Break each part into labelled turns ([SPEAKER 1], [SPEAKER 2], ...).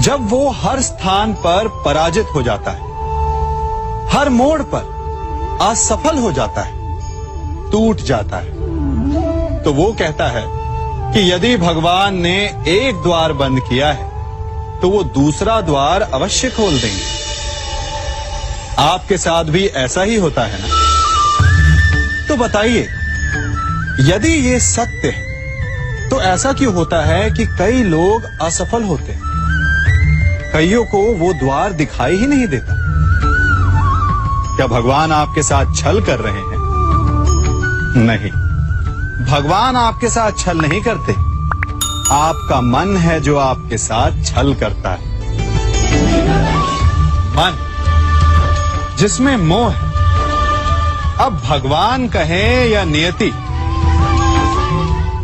[SPEAKER 1] जब वो हर स्थान पर पराजित हो जाता है, हर मोड़ पर असफल हो जाता है, टूट जाता है, तो वो कहता है कि यदि भगवान ने एक द्वार बंद किया है तो वो दूसरा द्वार अवश्य खोल देंगे। आपके साथ भी ऐसा ही होता है ना? तो बताइए, यदि ये सत्य है तो ऐसा क्यों होता है कि कई लोग असफल होते हैं? कईयों को वो द्वार दिखाई ही नहीं देता। क्या भगवान आपके साथ छल कर रहे हैं? नहीं, भगवान आपके साथ छल नहीं करते। आपका मन है जो आपके साथ छल करता है। मन जिसमें मोह है। अब भगवान कहें या नियति,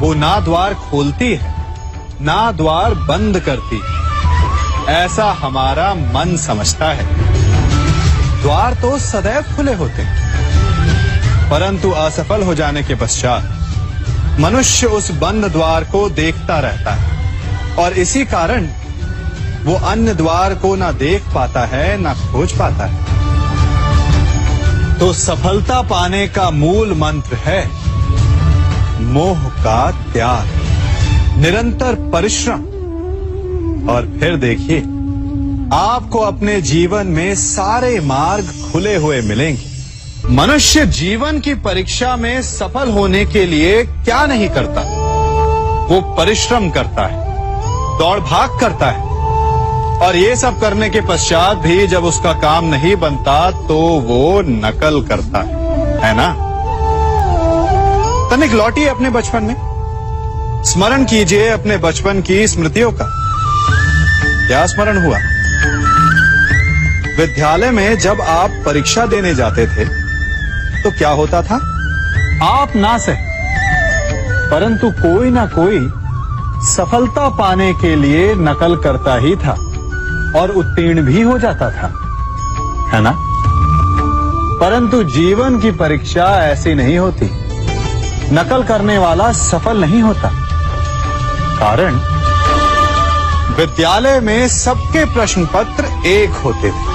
[SPEAKER 1] वो ना द्वार खोलती है ना द्वार बंद करती है, ऐसा हमारा मन समझता है। द्वार तो सदैव खुले होते हैं, परंतु असफल हो जाने के पश्चात मनुष्य उस बंद द्वार को देखता रहता है और इसी कारण वो अन्य द्वार को ना देख पाता है ना खोज पाता है। तो सफलता पाने का मूल मंत्र है मोह का त्याग, निरंतर परिश्रम। और फिर देखिए, आपको अपने जीवन में सारे मार्ग खुले हुए मिलेंगे। मनुष्य जीवन की परीक्षा में सफल होने के लिए क्या नहीं करता? वो परिश्रम करता है, दौड़ भाग करता है, और ये सब करने के पश्चात भी जब उसका काम नहीं बनता तो वो नकल करता है ना? तनिक लौटिए अपने बचपन में, स्मरण कीजिए अपने बचपन की स्मृतियों का। क्या स्मरण हुआ? विद्यालय में जब आप परीक्षा देने जाते थे तो क्या होता था? आप ना सहे, परंतु कोई ना कोई सफलता पाने के लिए नकल करता ही था और उत्तीर्ण भी हो जाता था, है ना? परंतु जीवन की परीक्षा ऐसी नहीं होती। नकल करने वाला सफल नहीं होता। कारण विद्यालय में सबके प्रश्न पत्र एक होते थे,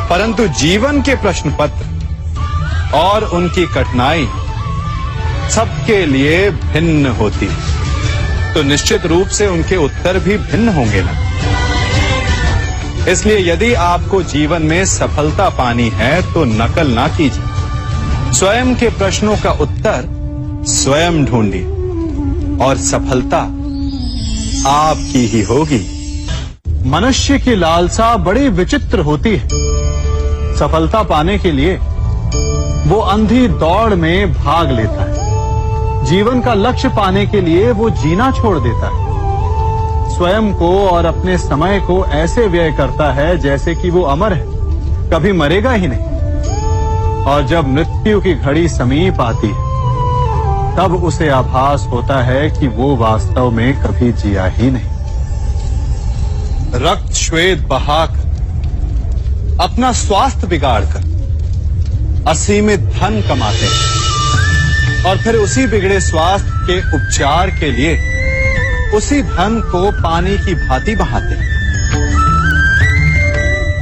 [SPEAKER 1] परंतु जीवन के प्रश्न पत्र और उनकी कठिनाई सबके लिए भिन्न होती है। तो निश्चित रूप से उनके उत्तर भी भिन्न होंगे ना। इसलिए यदि आपको जीवन में सफलता पानी है तो नकल ना कीजिए। स्वयं के प्रश्नों का उत्तर स्वयं ढूंढिए और सफलता आपकी ही होगी। मनुष्य की लालसा बड़ी विचित्र होती है। सफलता पाने के लिए वो अंधी दौड़ में भाग लेता है। जीवन का लक्ष्य पाने के लिए वो जीना छोड़ देता है। स्वयं को और अपने समय को ऐसे व्यय करता है जैसे कि वो अमर है, कभी मरेगा ही नहीं। और जब मृत्यु की घड़ी समीप आती है तब उसे आभास होता है कि वो वास्तव में कभी जिया ही नहीं। रक्त श्वेत बहाकर, अपना स्वास्थ्य बिगाड़कर असीमित धन कमाते हैं और फिर उसी बिगड़े स्वास्थ्य के उपचार के लिए उसी धन को पानी की भांति बहाते हैं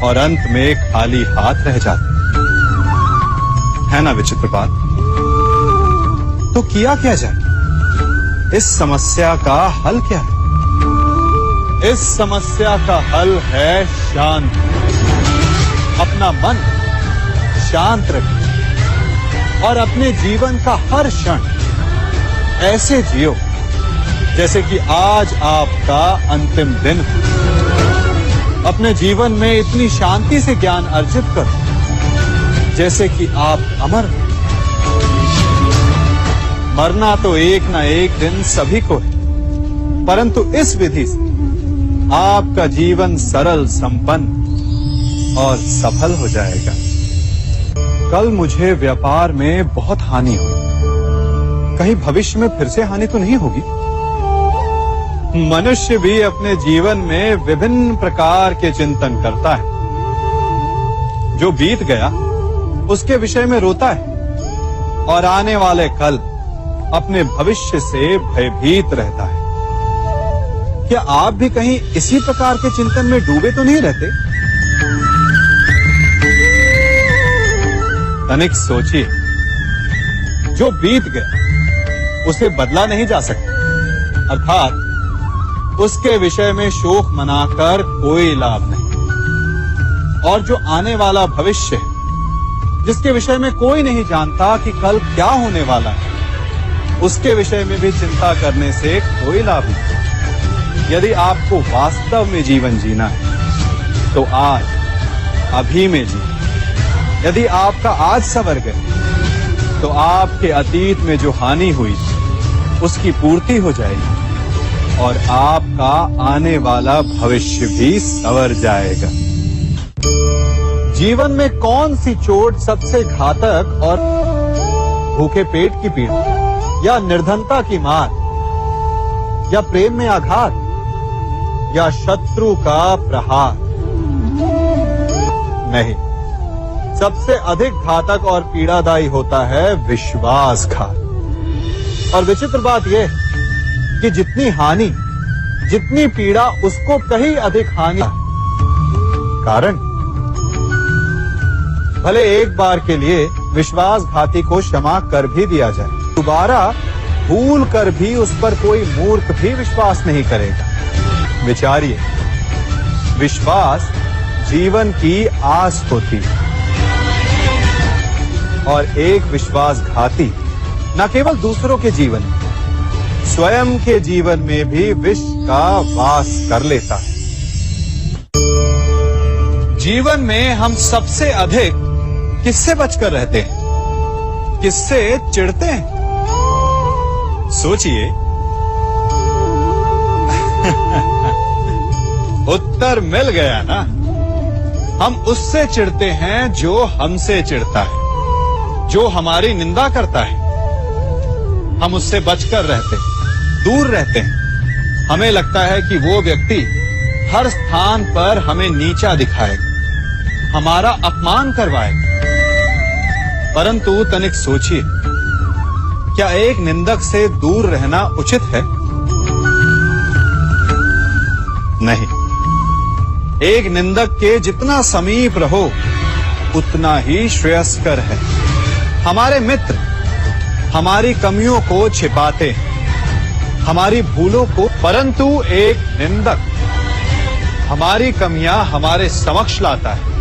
[SPEAKER 1] और अंत में खाली हाथ रह जाते हैं। है ना विचित्र बात? तो किया क्या जाए? इस समस्या का हल क्या है? इस समस्या का हल है शांत। अपना मन शांत रखिए और अपने जीवन का हर क्षण ऐसे जियो जैसे कि आज आपका अंतिम दिन हो। अपने जीवन में इतनी शांति से ज्ञान अर्जित करो जैसे कि आप अमर हो। मरना तो एक ना एक दिन सभी को है, परंतु इस विधि से आपका जीवन सरल, संपन्न और सफल हो जाएगा। कल मुझे व्यापार में बहुत हानि हुई, कहीं भविष्य में फिर से हानि तो नहीं होगी? मनुष्य भी अपने जीवन में विभिन्न प्रकार के चिंतन करता है। जो बीत गया उसके विषय में रोता है और आने वाले कल अपने भविष्य से भयभीत रहता है। क्या आप भी कहीं इसी प्रकार के चिंतन में डूबे तो नहीं रहते? तनिक सोचिए, जो बीत गया उसे बदला नहीं जा सकता, अर्थात उसके विषय में शोक मनाकर कोई लाभ नहीं। और जो आने वाला भविष्य है, जिसके विषय में कोई नहीं जानता कि कल क्या होने वाला है, उसके विषय में भी चिंता करने से कोई लाभ नहीं। यदि आपको वास्तव में जीवन जीना है तो आज, अभी में जी। यदि आपका आज सवर गए तो आपके अतीत में जो हानि हुई उसकी पूर्ति हो जाएगी और आपका आने वाला भविष्य भी संवर जाएगा। जीवन में कौन सी चोट सबसे घातक और भूखे पेट की पीड़ा, या निर्धनता की मार, या प्रेम में आघात, या शत्रु का प्रहार? नहीं, सबसे अधिक घातक और पीड़ादायी होता है विश्वासघात। और विचित्र बात यह कि जितनी हानि, जितनी पीड़ा, उसको कहीं अधिक हानि। कारण भले एक बार के लिए विश्वासघाती को क्षमा कर भी दिया जाए, दोबारा भूल कर भी उस पर कोई मूर्ख भी विश्वास नहीं करेगा। विचारिए, विश्वास जीवन की आस होती है और एक विश्वासघाती न केवल दूसरों के जीवन में, स्वयं के जीवन में भी विष का वास कर लेता है। जीवन में हम सबसे अधिक किससे बचकर रहते हैं? किससे चिढ़ते हैं? सोचिए। उत्तर मिल गया ना। हम उससे चिढ़ते हैं जो हमसे चिढ़ता है, जो हमारी निंदा करता है। हम उससे बचकर रहते हैं, दूर रहते हैं। हमें लगता है कि वो व्यक्ति हर स्थान पर हमें नीचा दिखाएगा, हमारा अपमान करवाएगा। परंतु तनिक सोचिए, क्या एक निंदक से दूर रहना उचित है? नहीं। एक निंदक के जितना समीप रहो उतना ही श्रेयस्कर है। हमारे मित्र हमारी कमियों को छिपाते हैं, हमारी भूलों को, परंतु एक निंदक हमारी कमियां हमारे समक्ष लाता है,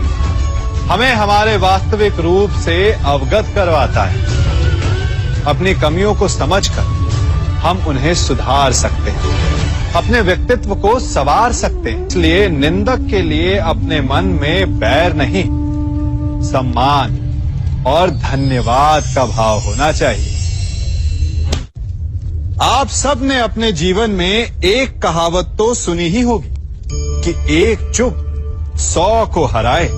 [SPEAKER 1] हमें हमारे वास्तविक रूप से अवगत करवाता है। अपनी कमियों को समझकर हम उन्हें सुधार सकते हैं, अपने व्यक्तित्व को संवार सकते हैं। इसलिए निंदक के लिए अपने मन में बैर नहीं, सम्मान और धन्यवाद का भाव होना चाहिए। आप सब ने अपने जीवन में एक कहावत तो सुनी ही होगी कि एक चुप 100 को हराए।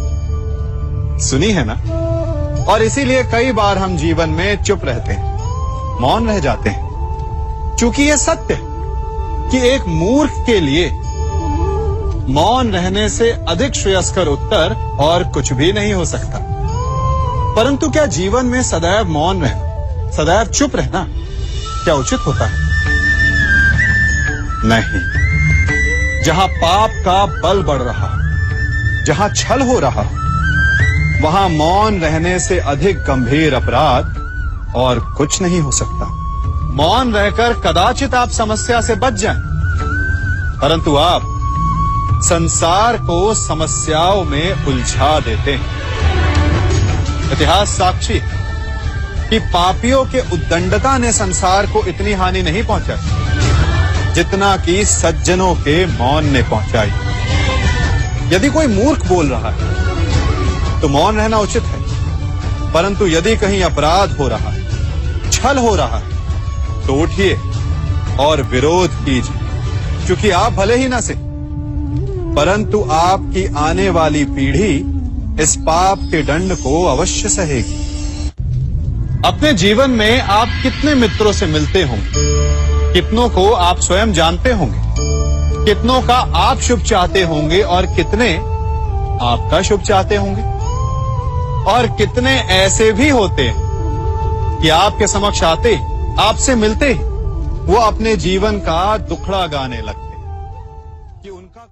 [SPEAKER 1] सुनी है ना? और इसीलिए कई बार हम जीवन में चुप रहते हैं, मौन रह जाते हैं, क्योंकि यह सत्य है कि एक मूर्ख के लिए मौन रहने से अधिक श्रेयस्कर उत्तर और कुछ भी नहीं हो सकता। परंतु क्या जीवन में सदैव मौन रहना, सदैव चुप रहना क्या उचित होता है? नहीं। जहां पाप का बल बढ़ रहा, जहां छल हो रहा, वहां मौन रहने से अधिक गंभीर अपराध और कुछ नहीं हो सकता। मौन रहकर कदाचित आप समस्या से बच जाएं, परंतु आप संसार को समस्याओं में उलझा देते हैं। इतिहास साक्षी है कि पापियों के उद्दंडता ने संसार को इतनी हानि नहीं पहुंचाई जितना कि सज्जनों के मौन ने पहुंचाई। यदि कोई मूर्ख बोल रहा है तो मौन रहना उचित है, परंतु यदि कहीं अपराध हो रहा है, छल हो रहा है, तो उठिए और विरोध कीजिए, क्योंकि आप भले ही न से, परंतु आपकी आने वाली पीढ़ी इस पाप के दंड को अवश्य सहेगी। अपने जीवन में आप कितने मित्रों से मिलते होंगे, कितनों को आप स्वयं जानते होंगे, कितनों का आप शुभ चाहते होंगे और कितने आपका शुभ चाहते होंगे, और कितने ऐसे भी होते हैं कि आपके समक्ष आते, आपसे मिलते, वो अपने जीवन का दुखड़ा गाने लगते। कि उनका